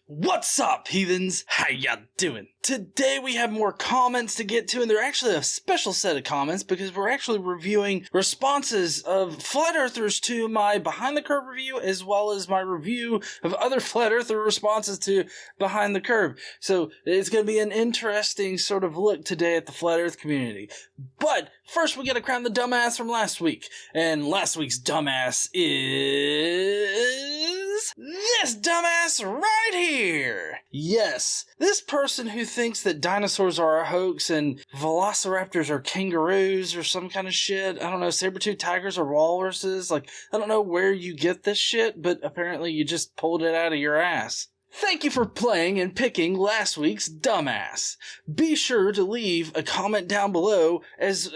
What's up, heathens? How ya doing? Today we have more comments to get to, and they're actually a special set of comments because we're actually reviewing responses of flat earthers to my Behind the Curve review, as well as my review of other flat earther responses to Behind the Curve. So it's going to be an interesting sort of look today at the flat earth community. But first we got to crown the dumbass from last week, and last week's dumbass is this dumbass right here. Yes, this person who thinks that dinosaurs are a hoax and velociraptors are kangaroos or some kind of shit. I don't know, saber-toothed tigers are walruses. Like, I don't know where you get this shit, but apparently you just pulled it out of your ass. Thank you for playing and picking last week's dumbass. Be sure to leave a comment down below as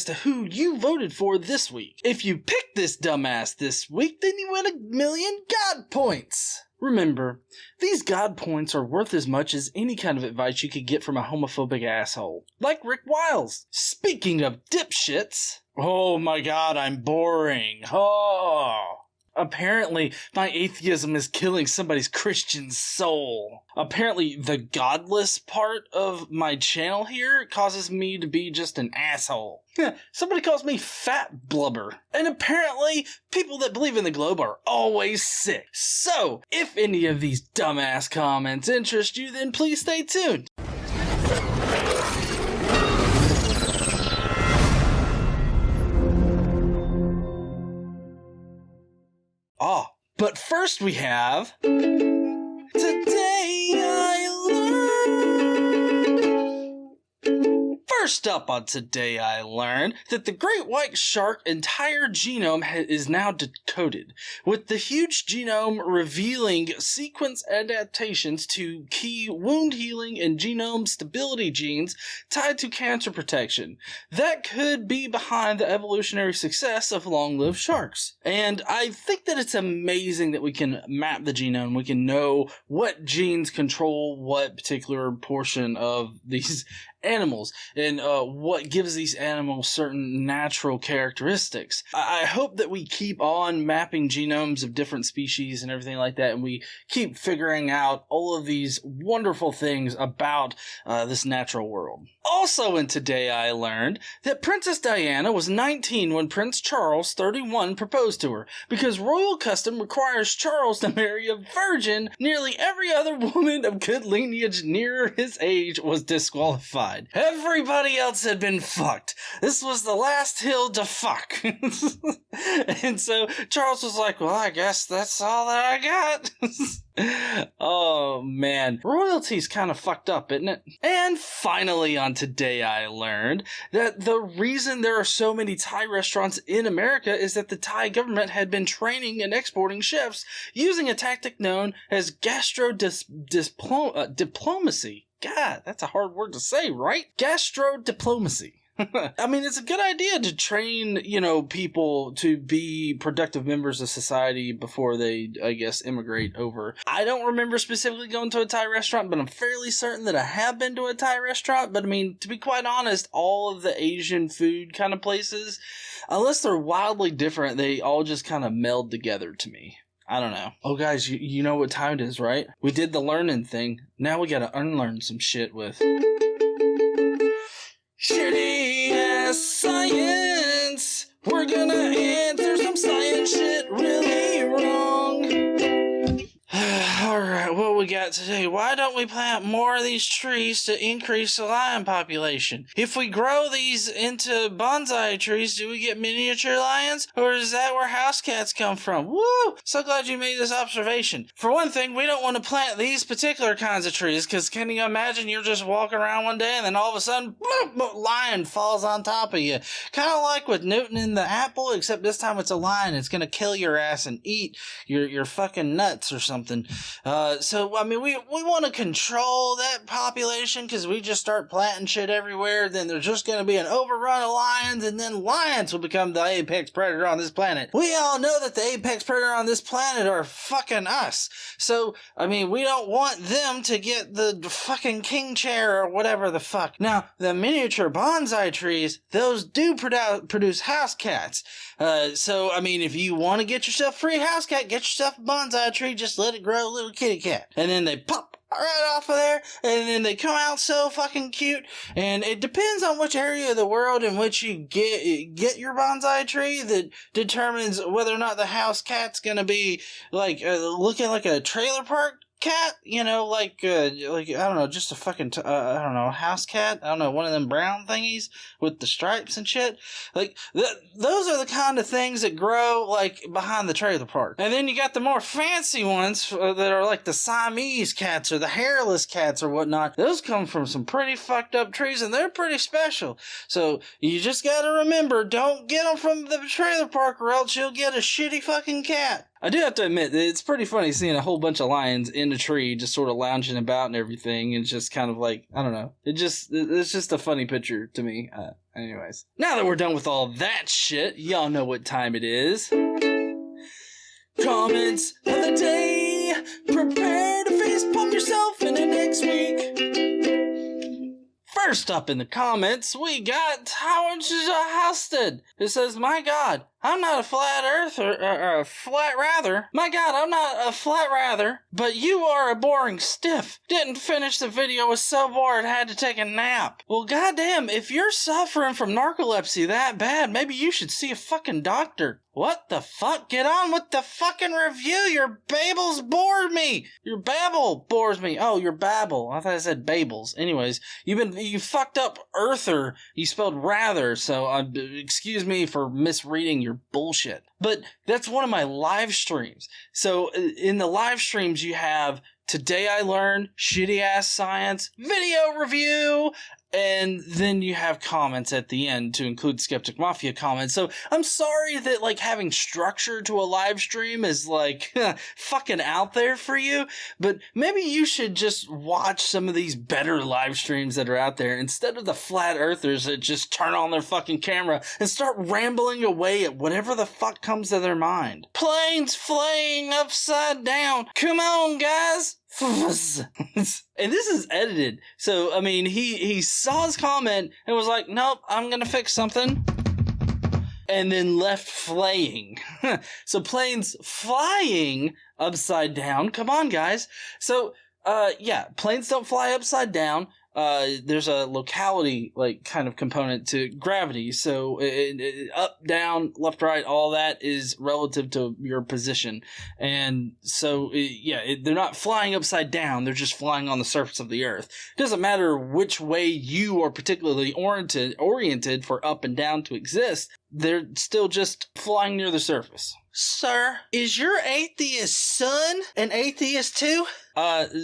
to who you voted for this week. If you picked this dumbass this week, then you win 1,000,000 God points. Remember, these God points are worth as much as any kind of advice you could get from a homophobic asshole, like Rick Wiles. Speaking of dipshits, oh my god, I'm boring. Oh. Apparently, my atheism is killing somebody's Christian soul. Apparently, the Godless part of my channel here causes me to be just an asshole. Somebody calls me fat blubber. And apparently, people that believe in the globe are always sick. So, if any of these dumbass comments interest you, then please stay tuned. But first we have Today I Learned. First up on Today I Learned that the great white shark entire genome is now decoded, with the huge genome revealing sequence adaptations to key wound healing and genome stability genes tied to cancer protection. That could be behind the evolutionary success of long-lived sharks. And I think that it's amazing that we can map the genome. We can know what genes control what particular portion of these animals and what gives these animals certain natural characteristics. I hope that we keep on mapping genomes of different species and everything like that, and we keep figuring out all of these wonderful things about this natural world. Also in Today I Learned that Princess Diana was 19 when Prince Charles, 31, proposed to her. Because royal custom requires Charles to marry a virgin, nearly every other woman of good lineage near his age was disqualified. Everybody else had been fucked. This was the last hill to fuck. And so Charles was like, well, I guess that's all that I got. Oh man, royalty's kind of fucked up, isn't it? And finally on Today I Learned that the reason there are so many Thai restaurants in America is that the Thai government had been training and exporting chefs using a tactic known as diplomacy. God, that's a hard word to say, right? Gastrodiplomacy. I mean, it's a good idea to train, people to be productive members of society before they, I guess, immigrate over. I don't remember specifically going to a Thai restaurant, but I'm fairly certain that I have been to a Thai restaurant. But I mean, to be quite honest, all of the Asian food kind of places, unless they're wildly different, they all just kind of meld together to me. I don't know. Oh, guys, you know what time it is, right? We did the learning thing. Now we gotta unlearn some shit with shitty ass science. We're gonna answer some science shit really wrong. Alright, what we got today? Why don't we plant more of these trees to increase the lion population? If we grow these into bonsai trees, do we get miniature lions? Or is that where house cats come from? Woo! So glad you made this observation. For one thing, we don't want to plant these particular kinds of trees, because can you imagine you're just walking around one day and then all of a sudden, bloop, lion falls on top of you. Kind of like with Newton and the apple, except this time it's a lion. It's gonna kill your ass and eat your fucking nuts or something. So, I mean, we want to control that population because we just start planting shit everywhere. Then there's just going to be an overrun of lions, and then lions will become the apex predator on this planet. We all know that the apex predator on this planet are fucking us. So, I mean, we don't want them to get the fucking king chair or whatever the fuck. Now, the miniature bonsai trees, those do produce house cats. So, I mean, if you want to get yourself a free house cat, get yourself a bonsai tree, just let it grow a little kitty cat. And then they pop right off of there, and then they come out so fucking cute. And it depends on which area of the world in which you get your bonsai tree that determines whether or not the house cat's gonna be like looking like a trailer park cat, you know, like I don't know, just a fucking I don't know, house cat. I don't know, one of them brown thingies with the stripes and shit. Like those are the kind of things that grow like behind the trailer park. And then you got the more fancy ones that are like the Siamese cats or the hairless cats or whatnot. Those come from some pretty fucked up trees, and they're pretty special. So you just gotta remember, don't get them from the trailer park, or else you'll get a shitty fucking cat. I do have to admit, it's pretty funny seeing a whole bunch of lions in a tree just sort of lounging about and everything, and just kind of like, I don't know, it's just a funny picture to me. Anyways, now that we're done with all that shit, y'all know what time it is. Comments of the day. Prepare to face palm yourself in the next week. First up in the comments, we got Howard Houston, who says, "My God, I'm not a flat earther, or a flat rather. My God, I'm not a flat rather, but you are a boring stiff. Didn't finish the video, was so bored, had to take a nap." Well, goddamn, if you're suffering from narcolepsy that bad, maybe you should see a fucking doctor. What the fuck? Get on with the fucking review. Your babbles bore me. Your babble bores me. Oh, your babble. I thought I said babbles. Anyways, you fucked up earther. You spelled rather, so excuse me for misreading your bullshit. But that's one of my live streams. So in the live streams you have Today I Learned, Shitty Ass Science, Video Review, and then you have comments at the end to include Skeptic Mafia comments. So I'm sorry that like having structure to a live stream is like fucking out there for you, but maybe you should just watch some of these better live streams that are out there instead of the flat earthers that just turn on their fucking camera and start rambling away at whatever the fuck comes to their mind. Planes flying upside down. Come on, guys. And this is edited, so I mean he saw his comment and was like, nope, I'm gonna fix something, and then left flaying. So planes flying upside down. Come on, guys. So yeah, planes don't fly upside down. There's a locality like kind of component to gravity. So up, down, left, right, all that is relative to your position. And so they're not flying upside down. They're just flying on the surface of the earth. It doesn't matter which way you are particularly oriented for up and down to exist. They're still just flying near the surface. Sir, is your atheist son an atheist too?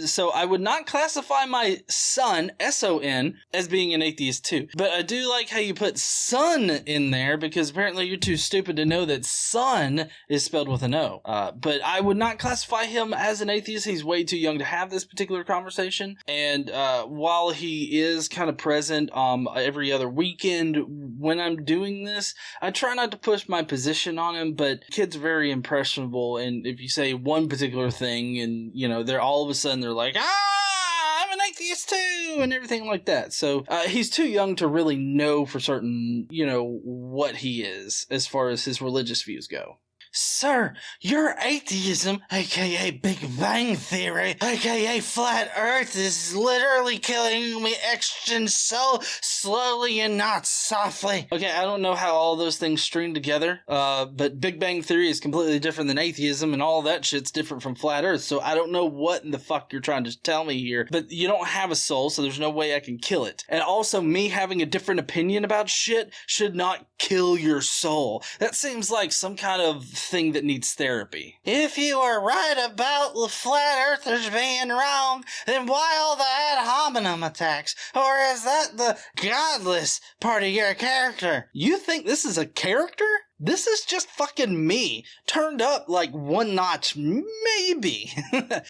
So I would not classify my son, S-O-N, as being an atheist too. But I do like how you put son in there, because apparently you're too stupid to know that son is spelled with an O. But I would not classify him as an atheist. He's way too young to have this particular conversation. And while he is kind of present every other weekend when I'm doing this, I try not to push my position on him, but kids are very impressionable, and if you say one particular thing and, you know, they're all of a sudden they're like, I'm an atheist too, and everything like that. So he's too young to really know for certain, you know, what he is as far as his religious views go. Sir, your atheism, aka Big Bang Theory, aka Flat Earth, is literally killing me extra so slowly and not softly. Okay, I don't know how all those things string together, but Big Bang Theory is completely different than atheism, and all that shit's different from Flat Earth, so I don't know what in the fuck you're trying to tell me here, but you don't have a soul, so there's no way I can kill it. And also, me having a different opinion about shit should not kill your soul. That seems like some kind of thing that needs therapy. If you are right about the flat earthers being wrong, then why all the ad hominem attacks? Or is that the Godless part of your character? You think this is a character? This is just fucking me, turned up like one notch, maybe.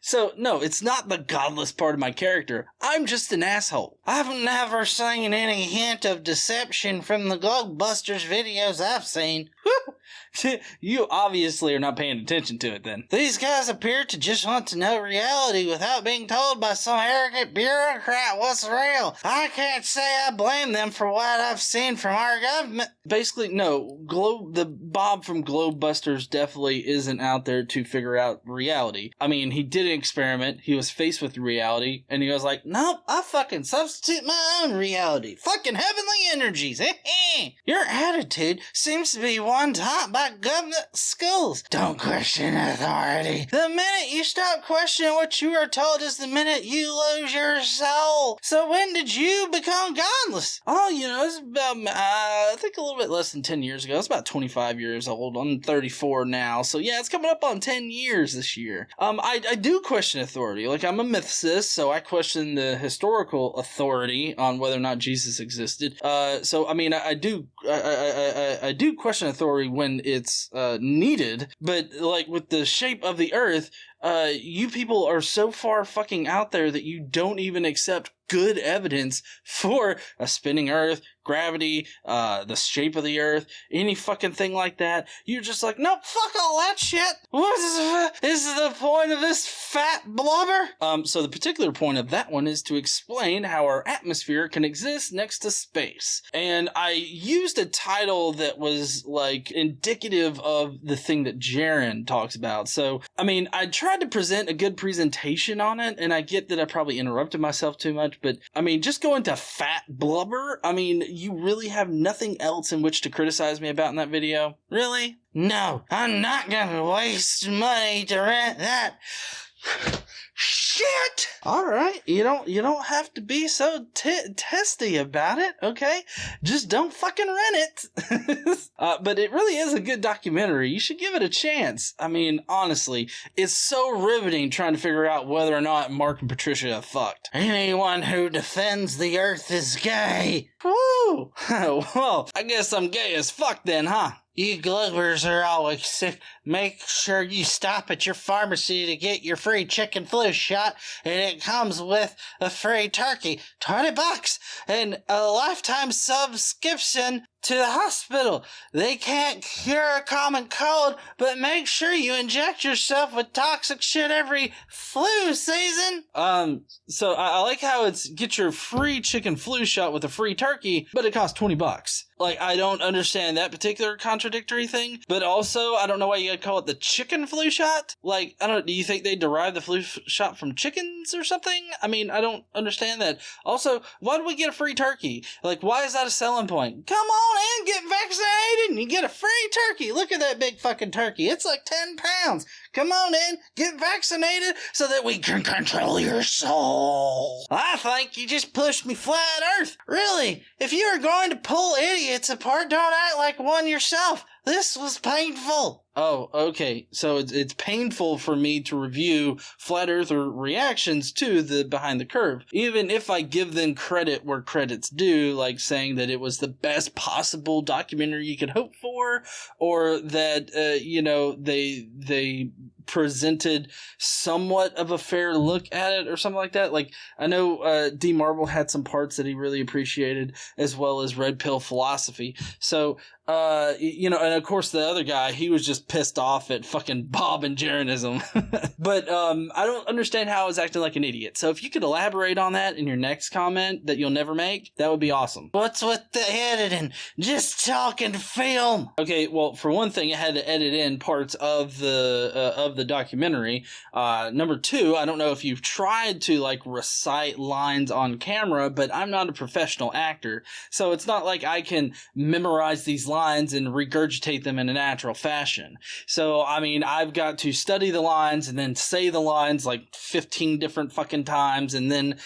So, no, it's not the godless part of my character. I'm just an asshole. I've never seen any hint of deception from the Globebusters videos I've seen. You obviously are not paying attention to it then. These guys appear to just want to know reality without being told by some arrogant bureaucrat what's real. I can't say I blame them for what I've seen from our government. Basically, no. The Bob from Globebusters definitely isn't out there to figure out reality. I mean, he did an experiment. He was faced with reality, and he was like, nope, I fucking substitute my own reality. Fucking heavenly energies. Your attitude seems to be one taught by government schools. Don't question authority. The minute you stop questioning what you are told is the minute you lose your soul. So when did you become godless? Oh, it's about, I think a little bit less than 10 years ago. It's about 25 years old. I'm 34 now. So yeah, it's coming up on 10 years this year. I do question authority. Like, I'm a mythicist, so I question the historical authority on whether or not Jesus existed. So, I mean, I do question authority when it's needed, but like with the shape of the earth, you people are so far fucking out there that you don't even accept good evidence for a spinning earth, gravity, the shape of the earth, any fucking thing like that. You're just like, nope, fuck all that shit. What is the point of this fat blubber? So the particular point of that one is to explain how our atmosphere can exist next to space. And I used a title that was like indicative of the thing that Jaren talks about. So, I mean, I tried to present a good presentation on it, and I get that I probably interrupted myself too much, but I mean, just going to fat blubber, I mean, you really have nothing else in which to criticize me about in that video? Really? No, I'm not gonna waste money to rent that shit. All right, you don't have to be so testy about it, okay? Just don't fucking rent it. But it really is a good documentary. You should give it a chance. I mean, honestly, it's so riveting trying to figure out whether or not Mark and Patricia have fucked. Anyone who defends the earth is gay. Woo! Well, I guess I'm gay as fuck then, huh? You Globers are always sick. Make sure you stop at your pharmacy to get your free chicken flu shot, and it comes with a free turkey, $20, and a lifetime subscription to the hospital. They can't cure a common cold, but make sure you inject yourself with toxic shit every flu season. So I like how it's get your free chicken flu shot with a free turkey, but it costs $20. Like, I don't understand that particular contradictory thing, but also I don't know why you gotta call it the chicken flu shot. Like, do you think they derived the flu shot from chickens or something? I mean, I don't understand that. Also, why do we get a free turkey? Like, why is that a selling point? Come on in, get vaccinated, and you get a free turkey. Look at that big fucking turkey. It's like 10 pounds. Come on in, get vaccinated so that we can control your soul. I think you just pushed me flat earth. Really, if you are going to pull idiots apart, don't act like one yourself. This was painful. Oh, okay. So it's painful for me to review flat earther reactions to the Behind the Curve. Even if I give them credit where credit's due, like saying that it was the best possible documentary you could hope for, or that, they presented somewhat of a fair look at it or something like that. Like, I know D Marble had some parts that he really appreciated, as well as Red Pill Philosophy. So, and of course the other guy, he was just pissed off at fucking Bob and Jarenism. But I don't understand how I was acting like an idiot. So if you could elaborate on that in your next comment that you'll never make, that would be awesome. What's with the editing? Just talking film. Okay, well, for one thing, I had to edit in parts of the documentary. Number two, I don't know if you've tried to like recite lines on camera, but I'm not a professional actor, so it's not like I can memorize these lines and regurgitate them in a natural fashion. So, I mean, I've got to study the lines and then say the lines like 15 different fucking times and then,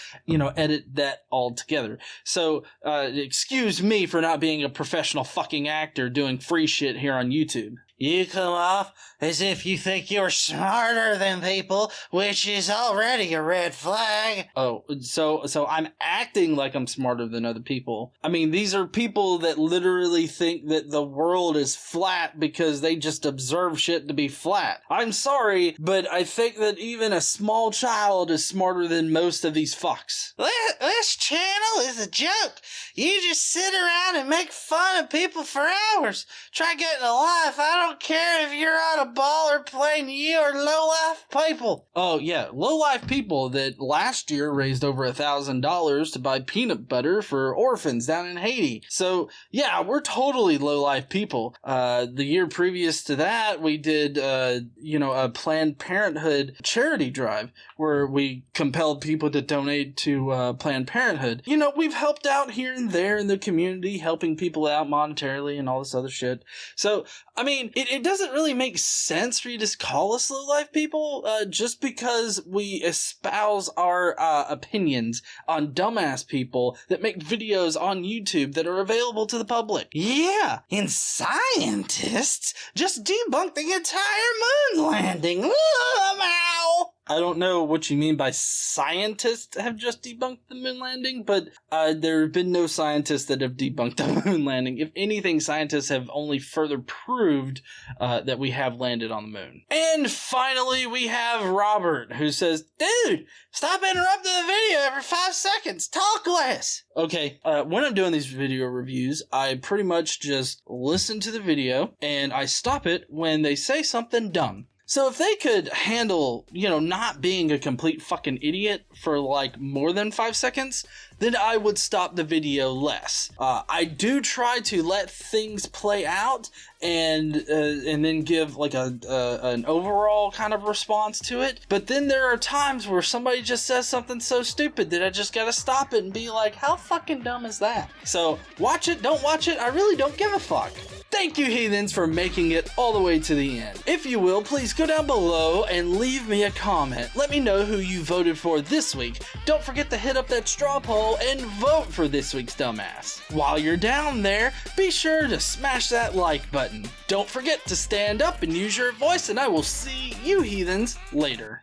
edit that all together. So, excuse me for not being a professional fucking actor doing free shit here on YouTube. You come off as if you think you're smarter than people, which is already a red flag. Oh, so I'm acting like I'm smarter than other people. I mean, these are people that literally think that the world is flat because they just observe shit to be flat. I'm sorry, but I think that even a small child is smarter than most of these fucks. This channel is a joke. You just sit around and make fun of people for hours. Try getting a life. I don't care if you're on a baller plane, you are low-life people. Oh, yeah, low-life people that last year raised over $1,000 to buy peanut butter for orphans down in Haiti. So, yeah, we're totally low-life people. The year previous to that, we did, a Planned Parenthood charity drive where we compelled people to donate to Planned Parenthood. You know, we've helped out here and there in the community, helping people out monetarily and all this other shit. So, I mean, it doesn't really make sense for you to call us low-life people just because we espouse our opinions on dumbass people that make videos on YouTube that are available to the public. Yeah, and scientists just debunked the entire moon landing. Ow! I don't know what you mean by scientists have just debunked the moon landing, but there have been no scientists that have debunked the moon landing. If anything, scientists have only further proved that we have landed on the moon. And finally, we have Robert, who says, "Dude, stop interrupting the video every 5 seconds. Talk less." Okay, when I'm doing these video reviews, I pretty much just listen to the video, and I stop it when they say something dumb. So if they could handle, not being a complete fucking idiot for like more than 5 seconds, then I would stop the video less. I do try to let things play out and then give like an overall kind of response to it. But then there are times where somebody just says something so stupid that I just gotta stop it and be like, how fucking dumb is that? So watch it, don't watch it, I really don't give a fuck. Thank you, heathens, for making it all the way to the end. If you will, please go down below and leave me a comment. Let me know who you voted for this week. Don't forget to hit up that straw poll and vote for this week's dumbass. While you're down there, be sure to smash that like button. Don't forget to stand up and use your voice, and I will see you heathens later.